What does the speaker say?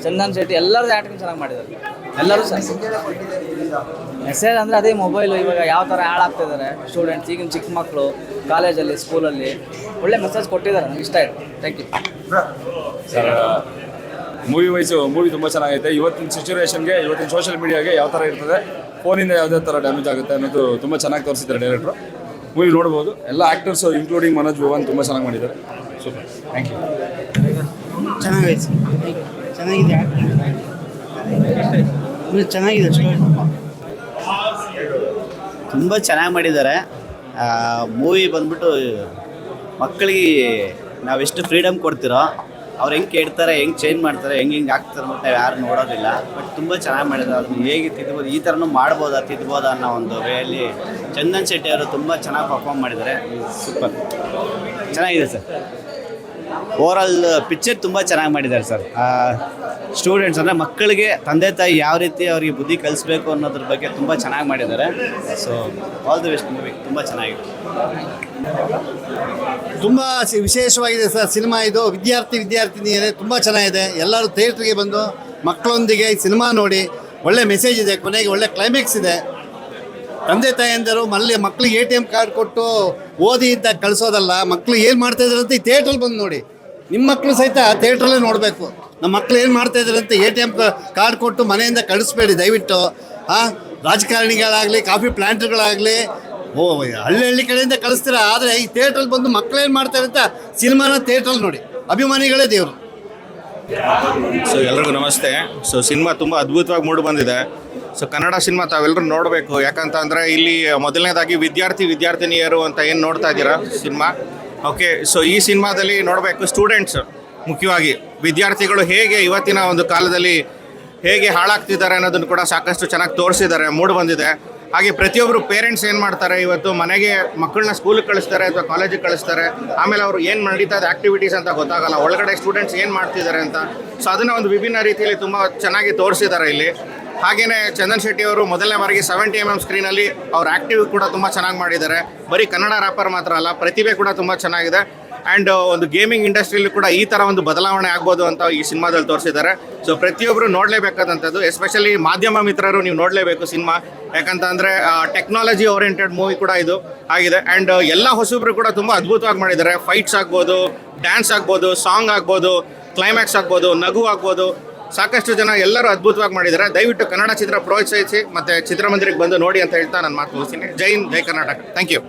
ಚಂದನ್ ಶೆಟ್ಟಿ ಎಲ್ಲರದ್ದು ಆ್ಯಕ್ಟಿಂಗ್ ಚೆನ್ನಾಗಿ ಮಾಡಿದ್ದಾರೆ. ಎಲ್ಲರೂ ಮೆಸೇಜ್ ಅಂದರೆ ಅದೇ ಮೊಬೈಲು ಇವಾಗ ಯಾವ ಥರ ಹಾಳಾಗ್ತಿದ್ದಾರೆ ಸ್ಟೂಡೆಂಟ್ಸ್, ಈಗಿನ ಚಿಕ್ಕ ಮಕ್ಕಳು ಕಾಲೇಜಲ್ಲಿ ಸ್ಕೂಲಲ್ಲಿ ಒಳ್ಳೆ ಮೆಸೇಜ್ ಕೊಟ್ಟಿದ್ದಾರೆ. ನನಗೆ ಇಷ್ಟ ಆಯಿತು. Thank you sir. ಮೂವಿ ತುಂಬ ಚೆನ್ನಾಗೈತೆ. ಇವತ್ತಿನ ಸಿಚುವೇಶನ್ಗೆ, ಇವತ್ತಿನ ಸೋಷಿಯಲ್ ಮೀಡಿಯಾಗೆ ಯಾವ ಥರ ಇರ್ತದೆ, ಫೋನಿಂದ ಯಾವುದೇ ಥರ ಡ್ಯಾಮೇಜ್ ಆಗುತ್ತೆ ಅನ್ನೋದು ತುಂಬ ಚೆನ್ನಾಗಿ ತೋರಿಸಿದ್ದಾರೆ ಡೈರೆಕ್ಟ್ರು. ಮೂವಿ ನೋಡ್ಬೋದು. ಎಲ್ಲ ಆ್ಯಕ್ಟರ್ಸು ಇನ್ಕ್ಲೂಡಿಂಗ್ ಮನೋಜ್ ಭವನ್ ತುಂಬ ಚೆನ್ನಾಗಿ ಮಾಡಿದ್ದಾರೆ. ಸೂಪರ್. Thank you. ಚೆನ್ನಾಗೈತೆ, ಚೆನ್ನಾಗಿದೆ, ಚೆನ್ನಾಗಿದೆ, ತುಂಬ ಚೆನ್ನಾಗಿ ಮಾಡಿದ್ದಾರೆ. ಮೂವಿ ಬಂದ್ಬಿಟ್ಟು ಮಕ್ಕಳಿಗೆ ನಾವೆಷ್ಟು ಫ್ರೀಡಮ್ ಕೊಡ್ತಿರೋ ಅವ್ರು ಹೆಂಗೆ ಕೇಳ್ತಾರೆ, ಹೆಂಗೆ ಚೇಂಜ್ ಮಾಡ್ತಾರೆ, ಹೆಂಗೆ ಆಗ್ತಾರೆ ಅಂತ ನಾವು ಯಾರು ನೋಡೋದಿಲ್ಲ. ಬಟ್ ತುಂಬ ಚೆನ್ನಾಗಿ ಮಾಡಿದ್ದಾರೆ. ಅದನ್ನು ಹೇಗೆ ತಿದ್ಬೋದು, ಈ ಥರನೂ ಮಾಡ್ಬೋದಾ, ತಿದ್ಬೋದಾ ಅನ್ನೋ ಒಂದು ವೇಯಲ್ಲಿ ಚಂದನ್ ಶೆಟ್ಟಿ ಅವರು ತುಂಬ ಚೆನ್ನಾಗಿ ಪರ್ಫಾರ್ಮ್ ಮಾಡಿದ್ದಾರೆ. ಸೂಪರ್, ಚೆನ್ನಾಗಿದೆ ಸರ್. ಓವರಾಲ್ ಪಿಕ್ಚರ್ ತುಂಬ ಚೆನ್ನಾಗಿ ಮಾಡಿದ್ದಾರೆ ಸರ್. ಸ್ಟೂಡೆಂಟ್ಸ್ ಅಂದರೆ ಮಕ್ಕಳಿಗೆ ತಂದೆ ತಾಯಿ ಯಾವ ರೀತಿ ಅವರಿಗೆ ಬುದ್ಧಿ ಕಲಿಸ್ಬೇಕು ಅನ್ನೋದ್ರ ಬಗ್ಗೆ ತುಂಬ ಚೆನ್ನಾಗಿ ಮಾಡಿದ್ದಾರೆ. So all the best movie. ತುಂಬ ಚೆನ್ನಾಗಿದೆ, ತುಂಬ ವಿಶೇಷವಾಗಿದೆ ಸರ್ ಸಿನಿಮಾ. ಇದು ವಿದ್ಯಾರ್ಥಿನಿಯರೇ ತುಂಬ ಚೆನ್ನಾಗಿದೆ. ಎಲ್ಲರೂ ಥಿಯೇಟ್ರಿಗೆ ಬಂದು ಮಕ್ಕಳೊಂದಿಗೆ ಈ ಸಿನಿಮಾ ನೋಡಿ. ಒಳ್ಳೆ ಮೆಸೇಜ್ ಇದೆ, ಕೊನೆಗೆ ಒಳ್ಳೆ ಕ್ಲೈಮ್ಯಾಕ್ಸ್ ಇದೆ. ತಂದೆ ತಾಯಿಯಂದರು ಮಕ್ಕಳಿಗೆ ATM ಕಾರ್ಡ್ ಕೊಟ್ಟು ಓದಿ ಅಂತ ಕಳಿಸೋದಲ್ಲ, ಮಕ್ಕಳು ಏನು ಮಾಡ್ತಾಯಿದ್ದಾರೆ ಅಂತ ಈ ಥಿಯೇಟ್ರಲ್ಲಿ ಬಂದು ನೋಡಿ. ನಿಮ್ಮ ಮಕ್ಕಳು ಸಹಿತ ಥಿಯೇಟ್ರಲ್ಲೇ ನೋಡಬೇಕು. ನಮ್ಮ ಮಕ್ಕಳು ಏನು ಮಾಡ್ತಾಯಿದ್ದಾರೆ ಅಂತ ATM ಕಾರ್ಡ್ ಕೊಟ್ಟು ಮನೆಯಿಂದ ಕಳಿಸ್ಬೇಡಿ ದಯವಿಟ್ಟು. ರಾಜಕಾರಣಿಗಳಾಗಲಿ, ಕಾಫಿ ಪ್ಲ್ಯಾಂಟ್ಗಳಾಗಲಿ, ಹಳ್ಳಿ ಕಡೆಯಿಂದ ಕಳಿಸ್ತೀರಾ. ಆದರೆ ಈ ಥಿಯೇಟ್ರಲ್ಲಿ ಬಂದು ಮಕ್ಕಳೇನು ಮಾಡ್ತಾರೆ ಅಂತ ಸಿನಿಮಾನ ಥಿಯೇಟ್ರಲ್ಲಿ ನೋಡಿ. ಅಭಿಮಾನಿಗಳೇ ದೇವರು. ಸೊ ಎಲ್ರಿಗೂ ನಮಸ್ತೆ. ಸೊ ಸಿನಿಮಾ ತುಂಬ ಅದ್ಭುತವಾಗಿ ಮೂಡಿ ಬಂದಿದೆ. ಸೊ ಕನ್ನಡ ಸಿನಿಮಾ ತಾವೆಲ್ಲರೂ ನೋಡಬೇಕು. ಯಾಕಂತಂದರೆ ಇಲ್ಲಿ ಮೊದಲನೇದಾಗಿ ವಿದ್ಯಾರ್ಥಿನಿಯರು ಅಂತ ಏನು ನೋಡ್ತಾ ಇದ್ದೀರಾ ಸಿನಿಮಾ, ಓಕೆ. ಸೊ ಈ ಸಿನಿಮಾದಲ್ಲಿ ನೋಡಬೇಕು ಸ್ಟೂಡೆಂಟ್ಸ್, ಮುಖ್ಯವಾಗಿ ವಿದ್ಯಾರ್ಥಿಗಳು ಹೇಗೆ ಇವತ್ತಿನ ಒಂದು ಕಾಲದಲ್ಲಿ ಹೇಗೆ ಹಾಳಾಗ್ತಿದ್ದಾರೆ ಅನ್ನೋದನ್ನು ಕೂಡ ಸಾಕಷ್ಟು ಚೆನ್ನಾಗಿ ತೋರಿಸಿದ್ದಾರೆ, ಮೂಡಿ ಬಂದಿದೆ. ಹಾಗೆ ಪ್ರತಿಯೊಬ್ಬರು ಪೇರೆಂಟ್ಸ್ ಏನು ಮಾಡ್ತಾರೆ, ಇವತ್ತು ಮನೆಗೆ ಮಕ್ಕಳನ್ನ ಸ್ಕೂಲಿಗೆ ಕಳಿಸ್ತಾರೆ ಅಥವಾ ಕಾಲೇಜಿಗೆ ಕಳಿಸ್ತಾರೆ. ಆಮೇಲೆ ಅವರು ಏನು ನಡೀತಾ ಇದೆ ಆ್ಯಕ್ಟಿವಿಟೀಸ್ ಅಂತ ಗೊತ್ತಾಗಲ್ಲ, ಒಳಗಡೆ ಸ್ಟೂಡೆಂಟ್ಸ್ ಏನು ಮಾಡ್ತಿದ್ದಾರೆ ಅಂತ. ಸೊ ಅದನ್ನು ಒಂದು ವಿಭಿನ್ನ ರೀತಿಯಲ್ಲಿ ತುಂಬ ಚೆನ್ನಾಗಿ ತೋರಿಸಿದ್ದಾರೆ ಇಲ್ಲಿ. ಹಾಗೆಯೇ ಚಂದನ್ ಶೆಟ್ಟಿ ಅವರು ಮೊದಲನೇ ಬಾರಿಗೆ 70mm ಸ್ಕ್ರೀನಲ್ಲಿ ಅವ್ರ ಆ್ಯಕ್ಟಿವ್ ಕೂಡ ತುಂಬ ಚೆನ್ನಾಗಿ ಮಾಡಿದ್ದಾರೆ. ಬರೀ ಕನ್ನಡ ರ್ಯಾಪರ್ ಮಾತ್ರ ಅಲ್ಲ, ಪ್ರತಿಭೆ ಕೂಡ ತುಂಬ ಚೆನ್ನಾಗಿದೆ. ಆ್ಯಂಡ್ ಒಂದು ಗೇಮಿಂಗ್ ಇಂಡಸ್ಟ್ರಿಯಲ್ಲಿ ಕೂಡ ಈ ಥರ ಒಂದು ಬದಲಾವಣೆ ಆಗ್ಬೋದು ಅಂತ ಈ ಸಿನಿಮಾದಲ್ಲಿ ತೋರಿಸಿದ್ದಾರೆ. ಸೊ ಪ್ರತಿಯೊಬ್ಬರು ನೋಡಲೇಬೇಕಾದಂಥದ್ದು, ಎಸ್ಪೆಷಲಿ ಮಾಧ್ಯಮ ಮಿತ್ರರು ನೀವು ನೋಡಲೇಬೇಕು ಸಿನಿಮಾ. ಯಾಕಂತಂದರೆ ಟೆಕ್ನಾಲಜಿ ಓರಿಯೆಂಟೆಡ್ ಮೂವಿ ಕೂಡ ಇದು ಆಗಿದೆ. ಆ್ಯಂಡ್ ಎಲ್ಲ ಹೊಸಬ್ರು ಕೂಡ ತುಂಬ ಅದ್ಭುತವಾಗಿ ಮಾಡಿದ್ದಾರೆ. ಫೈಟ್ಸ್ ಆಗ್ಬೋದು, ಡ್ಯಾನ್ಸ್ ಆಗ್ಬೋದು, ಸಾಂಗ್ ಆಗ್ಬೋದು, ಕ್ಲೈಮ್ಯಾಕ್ಸ್ ಆಗ್ಬೋದು, ನಗು ಆಗ್ಬೋದು, ಸಾಕಷ್ಟು ಜನ ಎಲ್ಲರೂ ಅದ್ಭುತವಾಗಿ ಮಾಡಿದ್ದಾರೆ. ದಯವಿಟ್ಟು ಕನ್ನಡ ಚಿತ್ರ ಪ್ರೋತ್ಸಾಹಿಸಿ ಮತ್ತು ಚಿತ್ರಮಂದಿರಕ್ಕೆ ಬಂದು ನೋಡಿ ಅಂತ ಹೇಳ್ತಾ ನಾನು ಮಾತು ಮುಗಿಸ್ತೀನಿ. ಜೈ ಹಿಂದ್, ಜೈ ಕರ್ನಾಟಕ. Thank you.